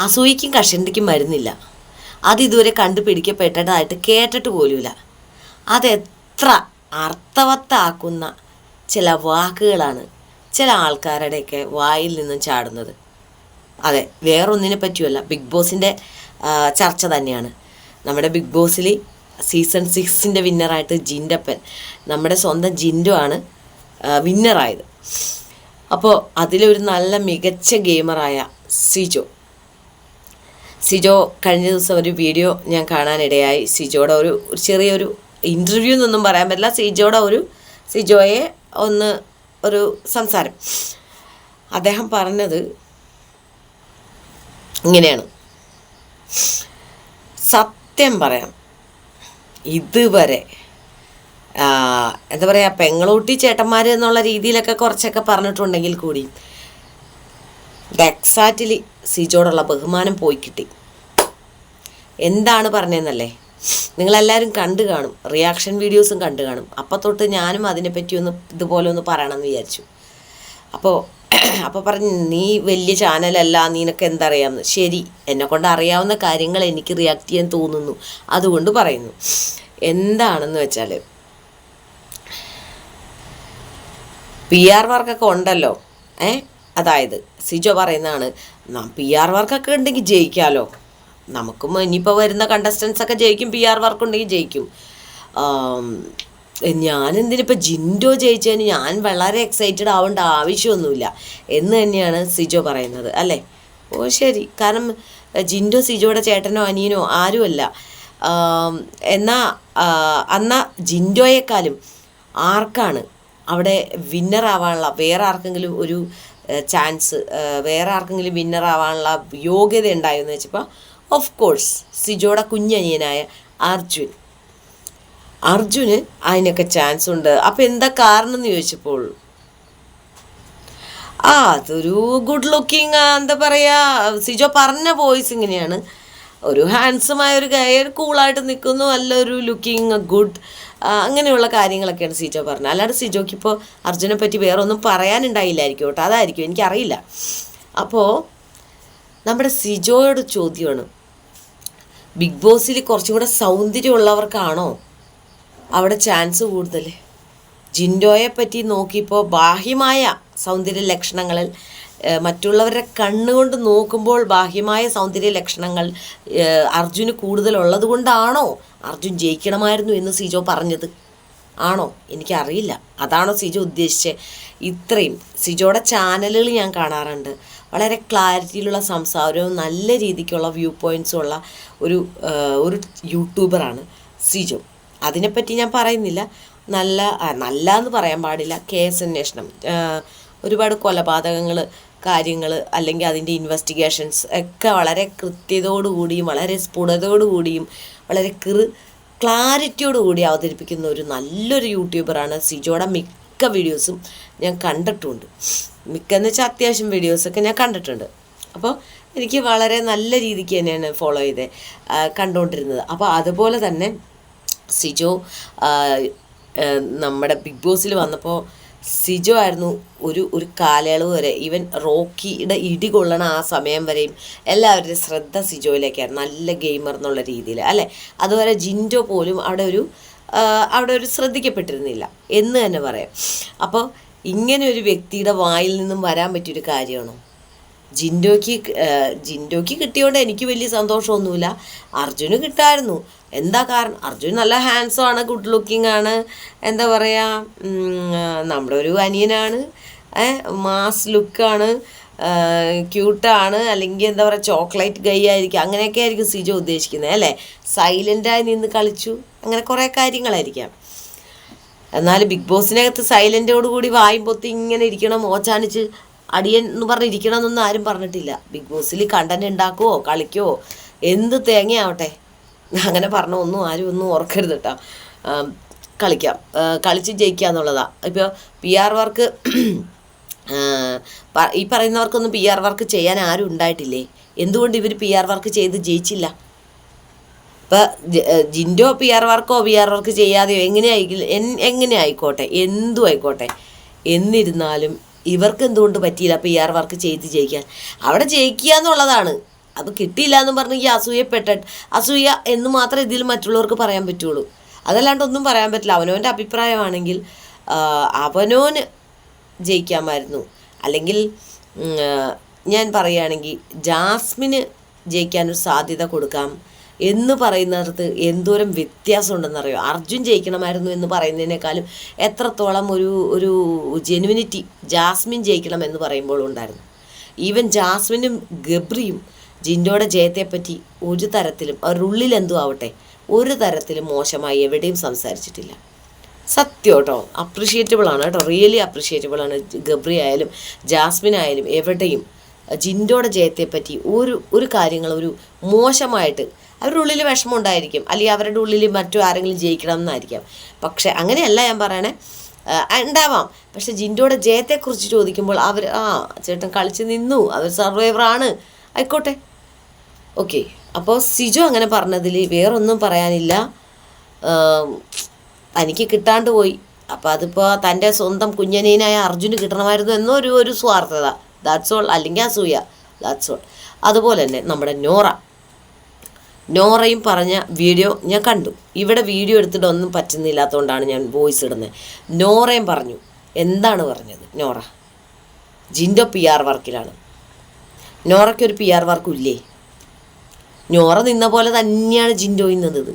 അസൂയയ്ക്കും കഷണ്ടിക്കും മരുന്നില്ല. അതിതുവരെ കണ്ടുപിടിക്കപ്പെട്ടതായിട്ട് കേട്ടിട്ട് പോലുമില്ല. അതെത്ര അർത്ഥവത്താക്കുന്ന ചില വാക്കുകളാണ് ചില ആൾക്കാരുടെയൊക്കെ വായിൽ നിന്നും ചാടുന്നത്. അതെ, വേറൊന്നിനെ പറ്റിയല്ല, ബിഗ് ബോസിൻ്റെ ചർച്ച തന്നെയാണ്. നമ്മുടെ ബിഗ് ബോസിൽ സീസൺ 6 വിന്നറായിട്ട് ജിൻഡപ്പൻ, നമ്മുടെ സ്വന്തം ജിൻഡോ ആണ് വിന്നറായത്. അപ്പോൾ അതിലൊരു നല്ല മികച്ച ഗെയിമറായ സിജോ കഴിഞ്ഞ ദിവസം ഒരു വീഡിയോ ഞാൻ കാണാനിടയായി. സിജോയുടെ ഒരു ചെറിയൊരു ഇൻ്റർവ്യൂ എന്നൊന്നും പറയാൻ പറ്റില്ല, സിജോയെ ഒരു സംസാരം. അദ്ദേഹം പറഞ്ഞത് ഇങ്ങനെയാണ്: സത്യം പറയാം, ഇതുവരെ എന്താ പറയുക, പെങ്ങളൂട്ടി ചേട്ടന്മാർ എന്നുള്ള രീതിയിലൊക്കെ കുറച്ചൊക്കെ പറഞ്ഞിട്ടുണ്ടെങ്കിൽ കൂടി എക്സാക്റ്റ്ലി സിജോടുള്ള ബഹുമാനം പോയി കിട്ടി. എന്താണ് പറഞ്ഞതെന്നല്ലേ, നിങ്ങളെല്ലാവരും കണ്ടു കാണും, റിയാക്ഷൻ വീഡിയോസും കണ്ടു കാണും. അപ്പോൾ തൊട്ട് ഞാനും അതിനെപ്പറ്റി ഇതുപോലെ ഒന്ന് പറയണമെന്ന് വിചാരിച്ചു. അപ്പോൾ പറഞ്ഞു, നീ വലിയ ചാനലല്ല, നിനക്ക് എന്തറിയാമെന്ന്. ശരി, എന്നെക്കൊണ്ട് അറിയാവുന്ന കാര്യങ്ങൾ എനിക്ക് റിയാക്ട് ചെയ്യാൻ തോന്നുന്നു, അതുകൊണ്ട് പറയുന്നു. എന്താണെന്ന് വെച്ചാൽ, PR വർക്കൊക്കെ ഉണ്ടല്ലോ. അതായത് സിജോ പറയുന്നതാണ്, PR വർക്കൊക്കെ ഉണ്ടെങ്കിൽ ജയിക്കാമല്ലോ, നമുക്കും ഇനിയിപ്പോൾ വരുന്ന കണ്ടസ്റ്റൻസൊക്കെ ജയിക്കും, PR വർക്ക് ഉണ്ടെങ്കിൽ ജയിക്കും. ഞാനെന്തിനിപ്പോൾ ജിൻഡോ ജയിച്ചതിന് ഞാൻ വളരെ എക്സൈറ്റഡ് ആവേണ്ട ആവശ്യമൊന്നുമില്ല എന്ന് തന്നെയാണ് സിജോ പറയുന്നത്, അല്ലേ? ഓ ശരി, കാരണം ജിൻഡോ സിജോയുടെ ചേട്ടനോ അനിയനോ ആരുമല്ല. എന്നാൽ ജിൻഡോയെക്കാളും ആർക്കാണ് അവിടെ വിന്നറാവാനുള്ള, വേറെ ആർക്കെങ്കിലും ഒരു ചാൻസ്, വേറെ ആർക്കെങ്കിലും വിന്നറാവാനുള്ള യോഗ്യത ഉണ്ടായെന്ന് വെച്ചപ്പോൾ ഓഫ് കോഴ്സ് സിജോയുടെ കുഞ്ഞനിയനായ അർജുന് അതിനൊക്കെ ചാൻസ് ഉണ്ട്. അപ്പം എന്താ കാരണം എന്ന് ചോദിച്ചപ്പോൾ, അതൊരു ഗുഡ് ലുക്കിങ്, എന്താ പറയുക, സിജോ പറഞ്ഞ വോയിസ് ഇങ്ങനെയാണ്: ഒരു ഹാൻഡ്സമായ ഒരു ഗയർ, കൂളായിട്ട് നിൽക്കുന്നു, നല്ലൊരു ലുക്കിങ് ഗുഡ്, അങ്ങനെയുള്ള കാര്യങ്ങളൊക്കെയാണ് സിജോ പറഞ്ഞത്. അല്ലാണ്ട് സിജോയ്ക്ക് ഇപ്പോൾ അർജുനെ പറ്റി വേറെ ഒന്നും പറയാനുണ്ടായില്ലായിരിക്കും കേട്ടോ, അതായിരിക്കും, എനിക്കറിയില്ല. അപ്പോൾ നമ്മുടെ സിജോയോട് ചോദ്യമാണ്, ബിഗ് ബോസിൽ കുറച്ചും കൂടെ സൗന്ദര്യമുള്ളവർക്കാണോ അവിടെ ചാൻസ് കൂടുതൽ? ജിൻഡോയെ പറ്റി നോക്കിയപ്പോൾ ബാഹ്യമായ സൗന്ദര്യ ലക്ഷണങ്ങളിൽ, മറ്റുള്ളവരുടെ കണ്ണുകൊണ്ട് നോക്കുമ്പോൾ ബാഹ്യമായ സൗന്ദര്യ ലക്ഷണങ്ങൾ അർജുന് കൂടുതലുള്ളത് കൊണ്ടാണോ അർജുൻ ജയിക്കണമായിരുന്നു എന്ന് സിജോ പറഞ്ഞത്? ആണോ? എനിക്കറിയില്ല. അതാണോ സിജോ ഉദ്ദേശിച്ചത്? ഇത്രയും സിജോയുടെ ചാനലുകൾ ഞാൻ കാണാറുണ്ട്, വളരെ ക്ലാരിറ്റിയിലുള്ള സംസാരവും നല്ല രീതിക്കുള്ള വ്യൂ പോയിൻറ്റ്സും ഉള്ള ഒരു യൂട്യൂബറാണ് സിജോ. അതിനെപ്പറ്റി ഞാൻ പറയുന്നില്ല, നല്ല എന്ന് പറയാൻ പാടില്ല, കേസ് അന്വേഷണം, ഒരുപാട് കൊലപാതകങ്ങൾ, കാര്യങ്ങൾ, അല്ലെങ്കിൽ അതിൻ്റെ ഇൻവെസ്റ്റിഗേഷൻസ് ഒക്കെ വളരെ കൃത്യതയോടുകൂടിയും വളരെ സ്ഫുടതയോടുകൂടിയും വളരെ ക്ലാരിറ്റിയോടുകൂടി അവതരിപ്പിക്കുന്ന ഒരു നല്ലൊരു യൂട്യൂബറാണ് സിജോയുടെ. മിക്ക വീഡിയോസും ഞാൻ കണ്ടിട്ടുണ്ട്, മിക്കെന്ന് വെച്ചാൽ അത്യാവശ്യം വീഡിയോസൊക്കെ ഞാൻ കണ്ടിട്ടുണ്ട്. അപ്പോൾ എനിക്ക് വളരെ നല്ല രീതിക്ക് തന്നെയാണ് ഫോളോ ചെയ്ത് കണ്ടുകൊണ്ടിരുന്നത്. അപ്പോൾ അതുപോലെ തന്നെ സിജോ നമ്മുടെ ബിഗ് ബോസിൽ വന്നപ്പോൾ സിജോ ആയിരുന്നു ഒരു കാലയളവ് വരെ, ഈവൻ റോക്കിയുടെ ഇടി കൊള്ളണ ആ സമയം വരെയും എല്ലാവരുടെയും ശ്രദ്ധ സിജോയിലേക്കായിരുന്നു, നല്ല ഗെയിമർ എന്നുള്ള രീതിയിൽ, അല്ലേ? അതുവരെ ജിൻഡോ പോലും അവിടെ ഒരു ശ്രദ്ധിക്കപ്പെട്ടിരുന്നില്ല എന്ന് തന്നെ പറയാം. അപ്പോൾ ഇങ്ങനെ ഒരു വ്യക്തിയുടെ വായിൽ നിന്നും വരാൻ പറ്റിയൊരു കാര്യമാണോ? ജിൻഡോയ്ക്ക് കിട്ടിയോണ്ട് എനിക്ക് വലിയ സന്തോഷമൊന്നുമില്ല, അർജുന് കിട്ടായിരുന്നു. എന്താ കാരണം? അർജുൻ നല്ല ഹാൻഡ്സം ആണ്, ഗുഡ് ലുക്കിംഗ് ആണ്, എന്താ പറയുക, നമ്മുടെ ഒരു അനിയനാണ്, മാസ് ലുക്കാണ്, ക്യൂട്ടാണ്, അല്ലെങ്കിൽ എന്താ പറയുക ചോക്ലേറ്റ് ഗൈ ആയിരിക്കും, അങ്ങനെയൊക്കെ ആയിരിക്കും സിജോ ഉദ്ദേശിക്കുന്നത്, അല്ലേ? സൈലൻ്റായി നിന്ന് കളിച്ചു, അങ്ങനെ കുറേ കാര്യങ്ങളായിരിക്കാം. എന്നാലും ബിഗ് ബോസിനകത്ത് സൈലൻ്റോടുകൂടി വായും പൊത്തി ഇങ്ങനെ ഇരിക്കണം, മോച്ചാനിച്ച് അടിയൻ എന്ന് പറഞ്ഞിരിക്കണം എന്നൊന്നും ആരും പറഞ്ഞിട്ടില്ല. ബിഗ് ബോസിൽ കണ്ടന്റ് ഉണ്ടാക്കുവോ കളിക്കുവോ എന്ത് തേങ്ങയാവട്ടെ, അങ്ങനെ പറഞ്ഞ ആരും ഒന്നും ഓർക്കരുത് കേട്ടോ. കളിക്കാം, കളിച്ച് ജയിക്കുക എന്നുള്ളതാണ്. ഇപ്പോൾ PR വർക്ക്, ഈ പറയുന്നവർക്കൊന്നും PR വർക്ക് ചെയ്യാൻ ആരും ഉണ്ടായിട്ടില്ലേ? എന്തുകൊണ്ട് ഇവർ PR വർക്ക് ചെയ്ത് ജയിച്ചില്ല? ഇപ്പം ജിൻഡോ PR വർക്ക് ചെയ്യാതെയോ എങ്ങനെ ആയിക്കോട്ടെ, എന്തും ആയിക്കോട്ടെ, എന്നിരുന്നാലും ഇവർക്ക് എന്തുകൊണ്ട് പറ്റിയില്ല PR വർക്ക് ചെയ്ത് ജയിക്കാൻ? അവിടെ ജയിക്കുക എന്നുള്ളതാണ് അത് കിട്ടിയില്ല എന്ന് പറഞ്ഞ് ഈ അസൂയ എന്ന് മാത്രമേ ഇതിൽ മറ്റുള്ളവർക്ക് പറയാൻ പറ്റുള്ളൂ. അതല്ലാണ്ട് ഒന്നും പറയാൻ പറ്റില്ല. അവനവൻ്റെ അഭിപ്രായമാണെങ്കിൽ അവനോന് ജയിക്കാമായിരുന്നു. അല്ലെങ്കിൽ ഞാൻ പറയുകയാണെങ്കിൽ ജാസ്മിന് ജയിക്കാനൊരു സാധ്യത കൊടുക്കാം എന്ന് പറയുന്നിടത്ത് എന്തോരം വ്യത്യാസമുണ്ടെന്നറിയോ. അർജുൻ ജയിക്കണമായിരുന്നു എന്ന് പറയുന്നതിനേക്കാളും എത്രത്തോളം ഒരു ജെനുവിനിറ്റി ജാസ്മിൻ ജയിക്കണം എന്ന് പറയുമ്പോൾ ഉണ്ടായിരുന്നു. ഈവൻ ജാസ്മിനും ഗബ്രിയും ജിൻഡോയുടെ ജയത്തെപ്പറ്റി ഒരു തരത്തിലും അവരുടെ ഉള്ളിൽ എന്തോ ആവട്ടെ ഒരു തരത്തിലും മോശമായി എവിടെയും സംസാരിച്ചിട്ടില്ല. സത്യം കേട്ടോ, അപ്രിഷിയേറ്റബിൾ ആണ് കേട്ടോ, റിയലി അപ്രിഷിയേറ്റബിൾ ആണ്. ഗബ്രി ആയാലും ജാസ്മിൻ ആയാലും എവിടെയും ജിൻഡോയുടെ ജയത്തെപ്പറ്റി ഒരു കാര്യങ്ങൾ ഒരു മോശമായിട്ട് അവരുടെ ഉള്ളിൽ വിഷമം ഉണ്ടായിരിക്കും, അല്ലെങ്കിൽ അവരുടെ ഉള്ളിൽ മറ്റു ആരെങ്കിലും ജയിക്കണം എന്നായിരിക്കാം. പക്ഷെ അങ്ങനെയല്ല ഞാൻ പറയണേ, ഉണ്ടാവാം. പക്ഷെ ജിൻഡോയുടെ ജയത്തെക്കുറിച്ച് ചോദിക്കുമ്പോൾ അവർ ചേട്ടൻ കളിച്ച് നിന്നു, അവർ സർവൈവറാണ്, ആയിക്കോട്ടെ, ഓക്കെ. അപ്പോൾ സിജു അങ്ങനെ പറഞ്ഞതിൽ വേറൊന്നും പറയാനില്ല. എനിക്ക് കിട്ടാണ്ട് പോയി. അപ്പോൾ അതിപ്പോൾ തൻ്റെ സ്വന്തം കുഞ്ഞനീനായ അർജുന് കിട്ടണമായിരുന്നു എന്നൊരു സ്വാർത്ഥത, ദാറ്റ്സ് ഓൾ. അല്ലെങ്കിൽ അസൂയ, ദാറ്റ്സ് ഓൾ. അതുപോലെ തന്നെ നമ്മുടെ നോറയും പറഞ്ഞ വീഡിയോ ഞാൻ കണ്ടു. ഇവിടെ വീഡിയോ എടുത്തിട്ട് ഒന്നും പറ്റുന്നില്ലാത്തതുകൊണ്ടാണ് ഞാൻ വോയിസ് ഇടുന്നത്. നോറയും പറഞ്ഞു. എന്താണ് പറഞ്ഞത് നോറ? ജിൻഡോ PR വർക്കിലാണ്. നോറയ്ക്കൊരു PR വർക്കും ഇല്ലേ? നോറ നിന്ന പോലെ തന്നെയാണ് ജിൻഡോ നിന്നത്.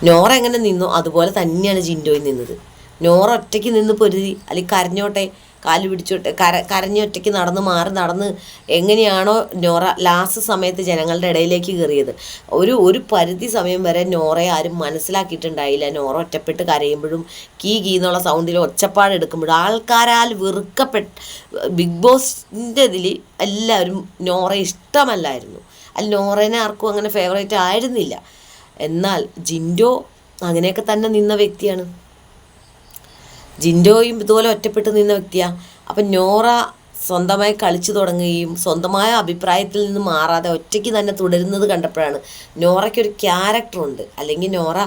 നോറ എങ്ങനെ നിന്നോ അതുപോലെ തന്നെയാണ് ജിൻഡോയിൽ നിന്നത്. നോറ ഒറ്റയ്ക്ക് നിന്ന് പൊരുതി, അല്ലെങ്കിൽ കരഞ്ഞോട്ടെ, കാല് പിടിച്ചോട്ടെ, കരഞ്ഞ് ഒറ്റയ്ക്ക് നടന്ന് എങ്ങനെയാണോ നോറ ലാസ്റ്റ് സമയത്ത് ജനങ്ങളുടെ ഇടയിലേക്ക് കയറിയത്, ഒരു പരിധി സമയം വരെ നോറയെ ആരും മനസ്സിലാക്കിയിട്ടുണ്ടായില്ല. നോറ ഒറ്റപ്പെട്ട് കരയുമ്പോഴും കീ എന്നുള്ള സൗണ്ടിൽ ഒച്ചപ്പാടെടുക്കുമ്പോഴും ആൾക്കാരാൽ വെറുക്കപ്പെട്ട് ബിഗ് ബോസിൻ്റെ ഇതിൽ എല്ലാവരും നോറയെ ഇഷ്ടമല്ലായിരുന്നു. അല്ല, നോറേനെ ആർക്കും അങ്ങനെ ഫേവറേറ്റ് ആയിരുന്നില്ല. എന്നാൽ ജിൻഡോ അങ്ങനെയൊക്കെ തന്നെ നിന്ന വ്യക്തിയാണ്. ജിൻഡോയും ഇതുപോലെ ഒറ്റപ്പെട്ട് നിന്ന വ്യക്തിയാണ്. അപ്പം നോറ സ്വന്തമായി കളിച്ചു തുടങ്ങുകയും സ്വന്തമായ അഭിപ്രായത്തിൽ നിന്ന് മാറാതെ ഒറ്റയ്ക്ക് തന്നെ തുടരുന്നത് കണ്ടപ്പോഴാണ് നോറയ്ക്കൊരു ക്യാരക്ടറുണ്ട്, അല്ലെങ്കിൽ നോറ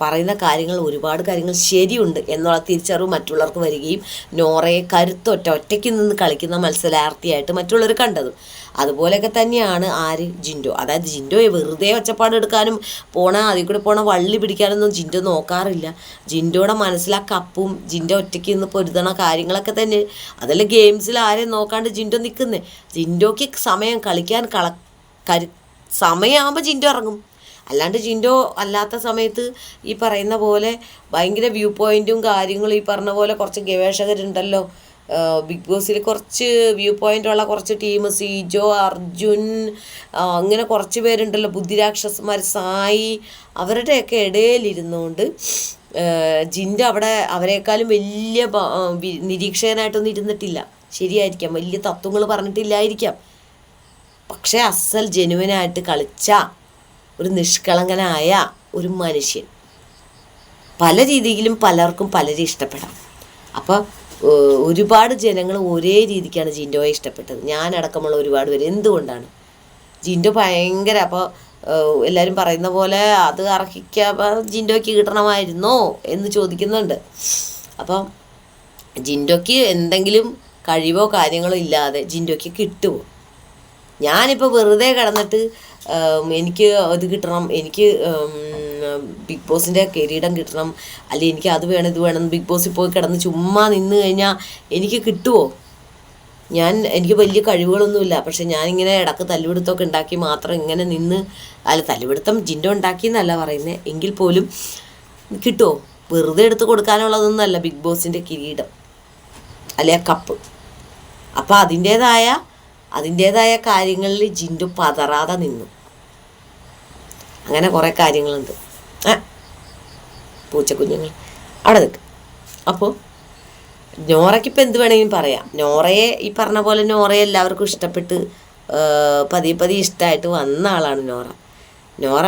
പറയുന്ന കാര്യങ്ങൾ ഒരുപാട് കാര്യങ്ങൾ ശരിയുണ്ട് എന്നുള്ള തിരിച്ചറിവ് മറ്റുള്ളവർക്ക് വരികയും നോറയെ ഒറ്റയ്ക്ക് നിന്ന് കളിക്കുന്ന മത്സരാർത്ഥിയായിട്ട് മറ്റുള്ളവർ കണ്ടതും. അതുപോലെയൊക്കെ തന്നെയാണ് ജിൻഡോ. അതായത് ജിൻഡോയെ വെറുതെ ഒച്ചപ്പാടെടുക്കാനും അതിൽ കൂടെ വള്ളി പിടിക്കാനൊന്നും ജിൻഡോ നോക്കാറില്ല. ജിൻഡോയുടെ മനസ്സിലാ കപ്പും ജിൻഡോ ഒറ്റയ്ക്ക് നിന്ന് പൊരുതണ കാര്യങ്ങളൊക്കെ തന്നെ. അതല്ല ഗെയിംസിൽ ആരെയും നോക്കാണ്ട് ജിൻഡോ നിൽക്കുന്നത്. ജിൻഡോയ്ക്ക് സമയം കളിക്കാൻ സമയമാകുമ്പോൾ ജിൻഡോ ഇറങ്ങും. അല്ലാണ്ട് ജിൻഡോ അല്ലാത്ത സമയത്ത് ഈ പറയുന്ന പോലെ ഭയങ്കര വ്യൂ പോയിൻറ്റും കാര്യങ്ങളും ഈ പറഞ്ഞ പോലെ കുറച്ച് ഗവേഷകരുണ്ടല്ലോ ബിഗ് ബോസിൽ, കുറച്ച് വ്യൂ പോയിൻ്റുള്ള കുറച്ച് ടീം, സിജോ, അർജുൻ, അങ്ങനെ കുറച്ച് പേരുണ്ടല്ലോ, ബുദ്ധിരാക്ഷസന്മാർ, സായി, അവരുടെയൊക്കെ ഇടയിലിരുന്നുകൊണ്ട് ജിൻഡോ അവിടെ അവരെക്കാളും വലിയ നിരീക്ഷകനായിട്ടൊന്നും ഇരുന്നിട്ടില്ല. ശരിയായിരിക്കാം, വലിയ തത്വങ്ങൾ പറഞ്ഞിട്ടില്ലായിരിക്കാം. പക്ഷേ അസൽ ജെനുവിനായിട്ട് കളിച്ച ഒരു നിഷ്കളങ്കനായ ഒരു മനുഷ്യൻ. പല രീതിയിലും പലർക്കും പലരും ഇഷ്ടപ്പെടാം. അപ്പോൾ ഒരുപാട് ജനങ്ങൾ ഒരേ രീതിക്കാണ് ജിൻഡോയെ ഇഷ്ടപ്പെട്ടത്, ഞാനടക്കമുള്ള ഒരുപാട് പേര്. എന്തുകൊണ്ടാണ്? ജിൻഡോ ഭയങ്കര, അപ്പോൾ എല്ലാവരും പറയുന്ന പോലെ അത് ജിൻഡോയ്ക്ക് കിട്ടണമായിരുന്നോ എന്ന് ചോദിക്കുന്നുണ്ട്. അപ്പം ജിൻഡോയ്ക്ക് എന്തെങ്കിലും കഴിവോ കാര്യങ്ങളോ ഇല്ലാതെ ജിൻഡോയ്ക്ക് കിട്ടുമോ? ഞാനിപ്പോൾ വെറുതെ കിടന്നിട്ട് എനിക്ക് ഇത് കിട്ടണം, എനിക്ക് ബിഗ് ബോസിൻ്റെ കിരീടം കിട്ടണം, അല്ലെങ്കിൽ എനിക്ക് അത് വേണം ഇത് വേണം, ബിഗ് ബോസിൽ പോയി കിടന്ന് ചുമ്മാ നിന്ന് കഴിഞ്ഞാൽ എനിക്ക് കിട്ടുമോ? എനിക്ക് വലിയ കഴിവുകളൊന്നുമില്ല, പക്ഷെ ഞാനിങ്ങനെ ഇടക്ക് തല്ലുപിടുത്തമൊക്കെ ഉണ്ടാക്കി മാത്രം ഇങ്ങനെ നിന്ന്, തല്ലുപിടുത്തം ജിൻഡോ ഉണ്ടാക്കിയെന്നല്ല പറയുന്നത്, എങ്കിൽ പോലും കിട്ടുമോ? വെറുതെ എടുത്ത് കൊടുക്കാനുള്ളതൊന്നുമല്ല ബിഗ് ബോസിൻ്റെ കിരീടം അല്ലെ കപ്പ്. അപ്പോൾ അതിൻ്റേതായ കാര്യങ്ങളിൽ ജിൻഡോ പതറാതെ നിന്നു. അങ്ങനെ കുറേ കാര്യങ്ങളുണ്ട്. പൂച്ചക്കുഞ്ഞുങ്ങൾ അവിടെ നിൽക്കും. അപ്പോൾ നോറയ്ക്കിപ്പോൾ എന്ത് വേണമെങ്കിലും പറയാം. നോറയെ ഈ പറഞ്ഞ പോലെ നോറയെ എല്ലാവർക്കും ഇഷ്ടപ്പെട്ട് പതിയെ ഇഷ്ടമായിട്ട് വന്ന ആളാണ് നോറ.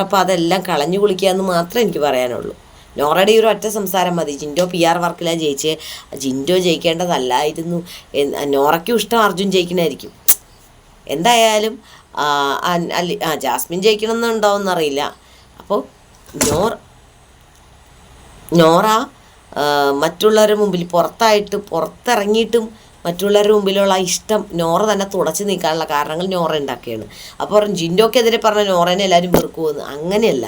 അപ്പോൾ അതെല്ലാം കളഞ്ഞു കുളിക്കുക എന്ന് മാത്രമേ എനിക്ക് പറയാനുള്ളൂ. നോറയുടെ ഈ ഒരു ഒറ്റ സംസാരം മതി. ജിൻഡോ PR വർക്കിലാണ് ജയിച്ചേ, ജിൻഡോ ജയിക്കേണ്ടതല്ലായിരുന്നു. നോറയ്ക്കും ഇഷ്ടം അർജുൻ ജയിക്കണമായിരിക്കും. എന്തായാലും ജാസ്മിൻ ജയിക്കണമെന്നുണ്ടാവുമെന്നറിയില്ല. അപ്പോൾ നോറ മറ്റുള്ളവരുടെ മുമ്പിൽ പുറത്തിറങ്ങിയിട്ടും മറ്റുള്ളവരുടെ മുമ്പിലുള്ള ഇഷ്ടം നോറ തന്നെ തുടച്ചു നീക്കാനുള്ള കാരണങ്ങൾ നോറ ഉണ്ടാക്കുകയാണ്. അപ്പോൾ ജിൻഡോക്കെതിരെ പറഞ്ഞ നോറേനെ എല്ലാവരും വെറുക്കുമെന്ന്. അങ്ങനെയല്ല,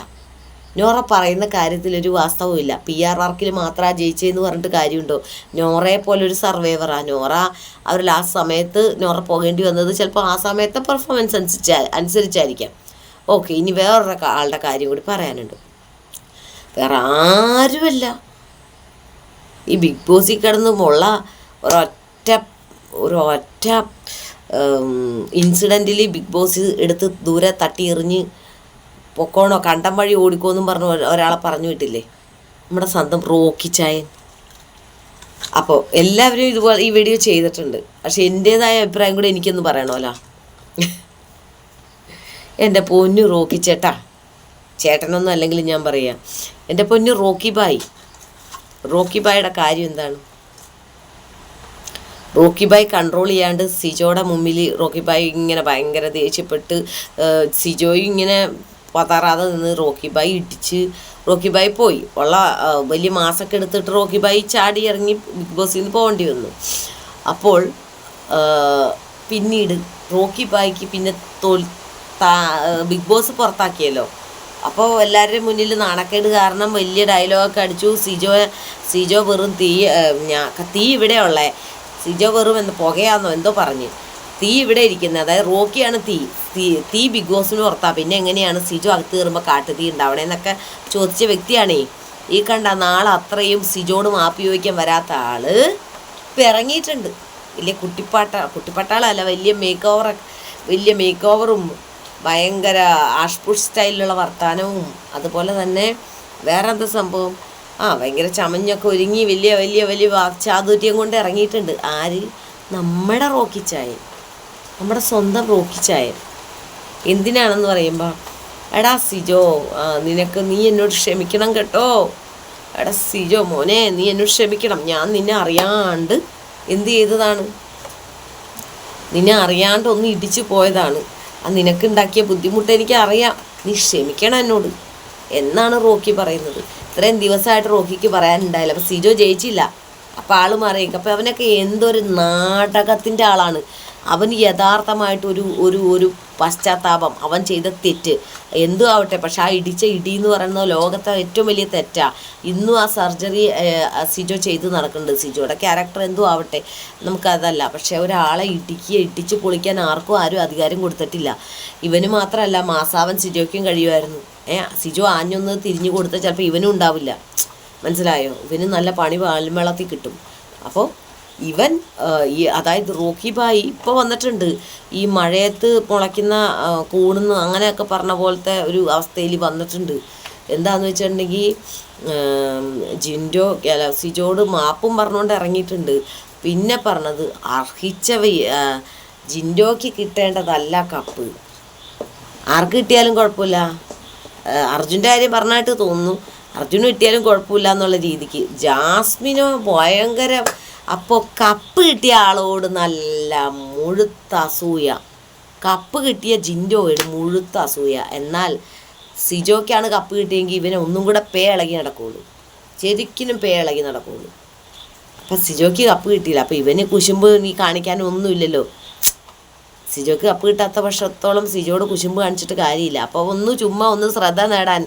നോറ പറയുന്ന കാര്യത്തിലൊരു വാസ്തവമില്ല. PR വർക്കിൽ മാത്രമാണ് ജയിച്ചതെന്ന് പറഞ്ഞിട്ട് കാര്യമുണ്ടോ? നോറയെ പോലൊരു സർവൈവറാണ് നോറ. അവർ ലാസ്റ്റ് സമയത്ത് നോറ പോകേണ്ടി വന്നത് ചിലപ്പോൾ ആ സമയത്തെ പെർഫോമൻസ് അനുസരിച്ചായിരിക്കാം. ഓക്കെ, ഇനി വേറൊരു ആളുടെ കാര്യം കൂടി പറയാനുണ്ട്. വേറെ ആരുമല്ല, ഈ ബിഗ് ബോസിൽ കിടന്നുമുള്ള ഒരൊറ്റ ഇൻസിഡൻറ്റിൽ ബിഗ് ബോസ് എടുത്ത് ദൂരെ തട്ടി എറിഞ്ഞ് പൊക്കോണോ കണ്ടം വഴി ഓടിക്കോന്നും പറഞ്ഞ് ഒരാളെ പറഞ്ഞു വിട്ടില്ലേ, നമ്മുടെ സ്വന്തം റോക്കി ചായൻ. അപ്പോൾ എല്ലാവരും ഇതുപോലെ ഈ വീഡിയോ ചെയ്തിട്ടുണ്ട്. പക്ഷെ എൻ്റേതായ അഭിപ്രായം കൂടെ എനിക്കൊന്ന് പറയണമല്ലോ. എൻ്റെ പൊന്നു റോക്കി ചേട്ടാ, ചേട്ടനൊന്നും അല്ലെങ്കിൽ ഞാൻ പറയാം, എൻ്റെ പൊന്നു റോക്കി ബായുടെ കാര്യം എന്താണ്? റോക്കി ബായ് കൺട്രോൾ ചെയ്യാണ്ട് സിജോയുടെ മുമ്പിൽ റോക്കി ബായ് ഇങ്ങനെ ഭയങ്കര ദേഷ്യപ്പെട്ട് സിജോയും ഇങ്ങനെ പതറാതെ നിന്ന് റോക്കി ബായ് ഇടിച്ച് റോക്കി ബായ് പോയി. ഉള്ള വലിയ മാസമൊക്കെ എടുത്തിട്ട് റോക്കി ബായ് ചാടി ഇറങ്ങി ബിഗ് ബോസിൽ നിന്ന് പോകേണ്ടി വന്നു. അപ്പോൾ പിന്നീട് റോക്കി ബായ്ക്ക് പിന്നെ ബിഗ് ബോസ് പുറത്താക്കിയല്ലോ. അപ്പോൾ എല്ലാവരുടെയും മുന്നിൽ നാണക്കേട് കാരണം വലിയ ഡയലോഗൊക്കെ അടിച്ചു. സിജോ വെറും തീ ഇവിടെ ഉള്ളേ, സിജോ വെറും പുകയാന്നോ എന്തോ പറഞ്ഞ് തീ ഇവിടെ ഇരിക്കുന്നത്, അതായത് റോക്കിയാണ് തീ ബിഗ് ബോസിന് പുറത്താ, പിന്നെ എങ്ങനെയാണ് സിജോ അകത്ത് കയറുമ്പോൾ കാട്ടുതീ ഉണ്ടാവണേന്നൊക്കെ ചോദിച്ച വ്യക്തിയാണേ ഈ കണ്ട. നാളെ അത്രയും സിജോട് മാപ്പി ചോദിക്കാൻ വരാത്ത ആള് ഇപ്പം ഇറങ്ങിയിട്ടുണ്ട്. വലിയ കുട്ടിപ്പട്ടാളല്ല, വലിയ മേക്ക് ഓവറും ഭയങ്കര ആഷ്പുഷ് സ്റ്റൈലിലുള്ള വർത്താനവും അതുപോലെ തന്നെ വേറെ എന്താ സംഭവം, ഭയങ്കര ചമഞ്ഞൊക്കെ ഒരുങ്ങി വലിയ വലിയ വലിയ വാക്ചാതുര്യം കൊണ്ട് ഇറങ്ങിയിട്ടുണ്ട്. ആര്? നമ്മുടെ റോക്കി ചായൻ, നമ്മുടെ സ്വന്തം റോക്കി ചായൻ. എന്തിനാണെന്ന് പറയുമ്പോൾ, എടാ സിജോ നീ എന്നോട് ക്ഷമിക്കണം കേട്ടോ, എടാ സിജോ മോനെ നീ എന്നോട് ക്ഷമിക്കണം, ഞാൻ നിന്നെ അറിയാണ്ട് എന്ത് ചെയ്തതാണ്, നിന്നെ അറിയാണ്ട് ഒന്ന് ഇടിച്ചു പോയതാണ്, നിനക്കുണ്ടാക്കിയ ബുദ്ധിമുട്ട് എനിക്കറിയാം, നീ ക്ഷമിക്കണം എന്നോട് എന്നാണ് റോക്കി പറയുന്നത്. ഇത്രയും ദിവസമായിട്ട് റോക്കിക്ക് പറയാനുണ്ടായില്ല. അപ്പോൾ സിജോ ജയിച്ചില്ല, അപ്പോൾ ആൾ മാറിയേക്കും. അപ്പോൾ അവനൊക്കെ എന്തൊരു നാടകത്തിൻ്റെ ആളാണ് അവൻ. യഥാർത്ഥമായിട്ട് ഒരു പശ്ചാത്താപം, അവൻ ചെയ്ത തെറ്റ് എന്തു ആവട്ടെ, പക്ഷെ ആ ഇടിച്ച ഇടി എന്ന് പറയുന്നത് ലോകത്തെ ഏറ്റവും വലിയ തെറ്റാണ്. ഇന്നും ആ സർജറി സിജോ ചെയ്ത് നടക്കുന്നുണ്ട്. സിജോയുടെ ക്യാരക്ടർ എന്തോ ആവട്ടെ, നമുക്കതല്ല. പക്ഷെ ഒരാളെ ഇടിച്ച് പൊളിക്കാൻ ആരും അധികാരം കൊടുത്തിട്ടില്ല. ഇവന് മാത്രമല്ല, മാസാവൻ സിജോയ്ക്കും കഴിയുമായിരുന്നു. സിജോ ആഞ്ഞൊന്ന് തിരിഞ്ഞു കൊടുത്താൽ ചിലപ്പോൾ ഇവനും ഉണ്ടാവില്ല. മനസ്സിലായോ? ഇവന് നല്ല പണി വാൽമേളത്തിൽ കിട്ടും. അപ്പോൾ ഇവൻ അതായത് റോക്കി ബായ് ഇപ്പോൾ വന്നിട്ടുണ്ട്. ഈ മഴയത്ത് മുളയ്ക്കുന്ന കൂണെന്ന് അങ്ങനെയൊക്കെ പറഞ്ഞ പോലത്തെ ഒരു അവസ്ഥയിൽ വന്നിട്ടുണ്ട്. എന്താണെന്ന് വെച്ചിട്ടുണ്ടെങ്കിൽ സിജോട് മാപ്പും പറഞ്ഞുകൊണ്ട് ഇറങ്ങിയിട്ടുണ്ട്. പിന്നെ പറഞ്ഞത് ജിൻഡോയ്ക്ക് കിട്ടേണ്ടതല്ല കപ്പ്, ആർക്ക് കിട്ടിയാലും കുഴപ്പമില്ല. അർജുൻ്റെ കാര്യം പറഞ്ഞായിട്ട് തോന്നുന്നു, അർജുന് കിട്ടിയാലും കുഴപ്പമില്ല എന്നുള്ള രീതിക്ക്. ജാസ്മിനോ ഭയങ്കര. അപ്പോൾ കപ്പ് കിട്ടിയ ആളോട് നല്ല മുഴുത്ത അസൂയ, കപ്പ് കിട്ടിയ ജിൻഡോയോട് മുഴുത്ത അസൂയ. എന്നാൽ സിജോയ്ക്കാണ് കപ്പ് കിട്ടിയെങ്കിൽ ഇവനെ ഒന്നും കൂടെ ഇളകി നടക്കുകയുള്ളൂ, ശരിക്കും ഇളകി നടക്കുകയുള്ളൂ. അപ്പം സിജോയ്ക്ക് കപ്പ് കിട്ടിയില്ല, അപ്പോൾ ഇവന് കുശുമ്പ് നീ കാണിക്കാനൊന്നുമില്ലല്ലോ. സിജോയ്ക്ക് കപ്പ് കിട്ടാത്ത പക്ഷത്തോളം സിജോട് കുശുമ്പ് കാണിച്ചിട്ട് കാര്യമില്ല. അപ്പോൾ ചുമ്മാ ശ്രദ്ധ നേടാൻ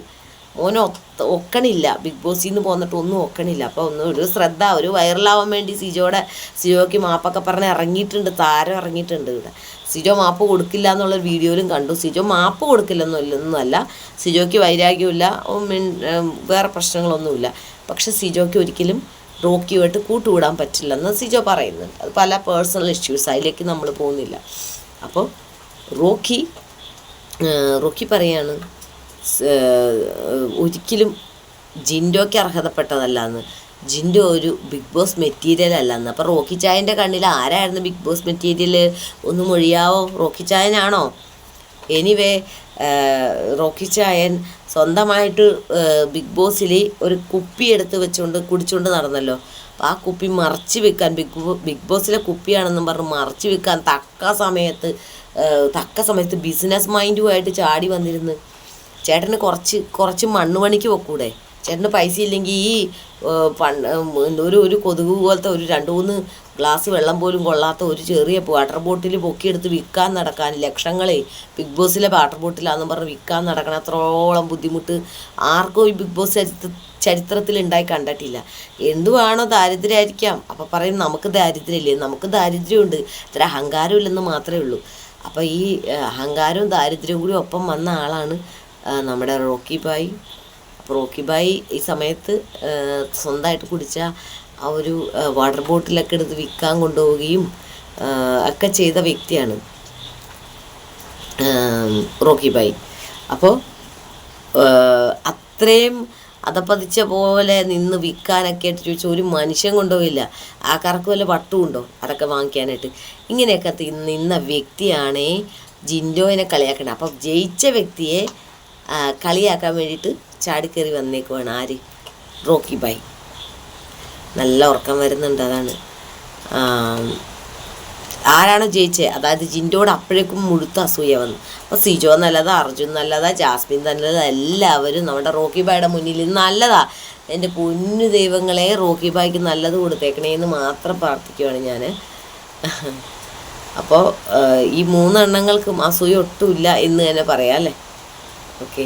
ഒക്കണില്ല. ബിഗ് ബോസിൽ നിന്ന് പോന്നിട്ട് ഒന്നും ഒക്കണില്ല. അപ്പോൾ ഒരു ശ്രദ്ധ, ഒരു വൈറലാവാൻ വേണ്ടി സിജോയ്ക്ക് മാപ്പൊക്കെ പറഞ്ഞ് ഇറങ്ങിയിട്ടുണ്ട്, താരം ഇറങ്ങിയിട്ടുണ്ട് ഇവിടെ. സിജോ മാപ്പ് കൊടുക്കില്ല എന്നുള്ളൊരു വീഡിയോയിലും കണ്ടു. സിജോ മാപ്പ് കൊടുക്കില്ലെന്നൊന്നുമല്ല, സിജോയ്ക്ക് വൈരാഗ്യമില്ല, വേറെ പ്രശ്നങ്ങളൊന്നുമില്ല. പക്ഷെ സിജോയ്ക്ക് ഒരിക്കലും റോക്കിയുമായിട്ട് കൂട്ടുകൂടാൻ പറ്റില്ലെന്ന് സിജോ പറയുന്നുണ്ട്. അത് പല പേഴ്സണൽ ഇഷ്യൂസ്, അതിലേക്ക് നമ്മൾ പോകുന്നില്ല. അപ്പോൾ റോക്കി പറയാണ് ഒരിക്കലും ജിൻഡോയ്ക്ക് അർഹതപ്പെട്ടതല്ല എന്ന്, ജിൻഡോ ഒരു ബിഗ് ബോസ് മെറ്റീരിയൽ അല്ലെന്ന്. അപ്പോൾ റോക്കി ചായൻ്റെ കണ്ണിൽ ആരായിരുന്നു ബിഗ് ബോസ് മെറ്റീരിയൽ? ഒന്ന് മൊഴിയാവോ? റോക്കി ചായനാണോ? എനിവേ റോക്കി ചായൻ സ്വന്തമായിട്ട് ബിഗ് ബോസിൽ ഒരു കുപ്പി എടുത്ത് കുടിച്ചുകൊണ്ട് നടന്നല്ലോ. അപ്പോൾ ആ കുപ്പി മറച്ച് വെക്കാൻ, ബിഗ് ബോസിലെ കുപ്പിയാണെന്നും പറഞ്ഞ് മറച്ച് വെക്കാൻ തക്ക സമയത്ത് ബിസിനസ് മൈൻഡുമായിട്ട് ചാടി വന്നിരുന്ന് ചേട്ടന് കുറച്ച് മണ്ണുപണിക്ക് വെക്കൂടെ? ചേട്ടന് പൈസ ഇല്ലെങ്കിൽ ഈ ഒരു കൊതുക് പോലത്തെ ഒരു 2-3 ഗ്ലാസ് വെള്ളം പോലും കൊള്ളാത്ത ഒരു ചെറിയ വാട്ടർ ബോട്ടിൽ പൊക്കിയെടുത്ത് വിൽക്കാൻ നടക്കാൻ ലക്ഷങ്ങളെ ബിഗ് ബോസിലെ വാട്ടർ ബോട്ടിലാണെന്ന് പറഞ്ഞ് വിൽക്കാൻ നടക്കണം. അത്രോളം ബുദ്ധിമുട്ട് ആർക്കും ഈ ബിഗ് ബോസ് ചരിത്രത്തിൽ ഉണ്ടായി കണ്ടിട്ടില്ല. എന്തുവാണോ ദാരിദ്ര്യമായിരിക്കാം. അപ്പം പറയും നമുക്ക് ദാരിദ്ര്യമില്ലേ, നമുക്ക് ദാരിദ്ര്യമുണ്ട്, ഇത്ര അഹങ്കാരം ഇല്ലെന്ന് മാത്രമേ ഉള്ളൂ. അപ്പോൾ ഈ അഹങ്കാരവും ദാരിദ്ര്യവും കൂടി ഒപ്പം വന്ന ആളാണ് നമ്മുടെ റോക്കി ഭായ്. അപ്പോൾ റോക്കി ഭായ് ഈ സമയത്ത് സ്വന്തമായിട്ട് കുടിച്ച ആ ഒരു വാട്ടർ ബോട്ടിലൊക്കെ എടുത്ത് വിൽക്കാൻ കൊണ്ടുപോവുകയും ഒക്കെ ചെയ്ത വ്യക്തിയാണ് റോക്കി ഭായ്. അപ്പോൾ അത്രയും അതപ്പതിച്ച പോലെ നിന്ന് വിൽക്കാനൊക്കെ ആയിട്ട് ചോദിച്ചാൽ ഒരു മനുഷ്യൻ കൊണ്ടുപോയില്ല. ആൾക്കാർക്ക് വല്ല വട്ടുമുണ്ടോ അതൊക്കെ വാങ്ങിക്കാനായിട്ട്? ഇങ്ങനെയൊക്കെ നിന്ന വ്യക്തിയാണേ ജിൻഡോയിനെ കളിയാക്കണേ. അപ്പം ജയിച്ച വ്യക്തിയെ കളിയാക്കാൻ വേണ്ടിയിട്ട് ചാടിക്കയറി വന്നേക്കുവാണ് ആര്? റോക്കി ഭായ്. നല്ല ഉറക്കം വരുന്നുണ്ട്, അതാണ്. ആരാണോ ജയിച്ചത്, അതായത് ജിൻഡോട് അപ്പോഴേക്കും മുഴുത്ത അസൂയ വന്നു. അപ്പോൾ സിജോ നല്ലതാ, അർജുൻ നല്ലതാ, ജാസ്മിൻ നല്ലതാ, എല്ലാവരും നമ്മുടെ റോക്കി ഭായിയുടെ മുന്നിൽ നല്ലതാ. എൻ്റെ പൊന്നു ദൈവങ്ങളെ, റോക്കി ഭായിക്ക് നല്ലത് കൊടുത്തേക്കണേന്ന് മാത്രം പ്രാർത്ഥിക്കുവാണ് ഞാൻ. അപ്പോൾ ഈ 3 എണ്ണങ്ങൾക്കും അസൂയ ഒട്ടുമില്ല എന്ന് തന്നെ പറയാം അല്ലേ? ഓക്കെ.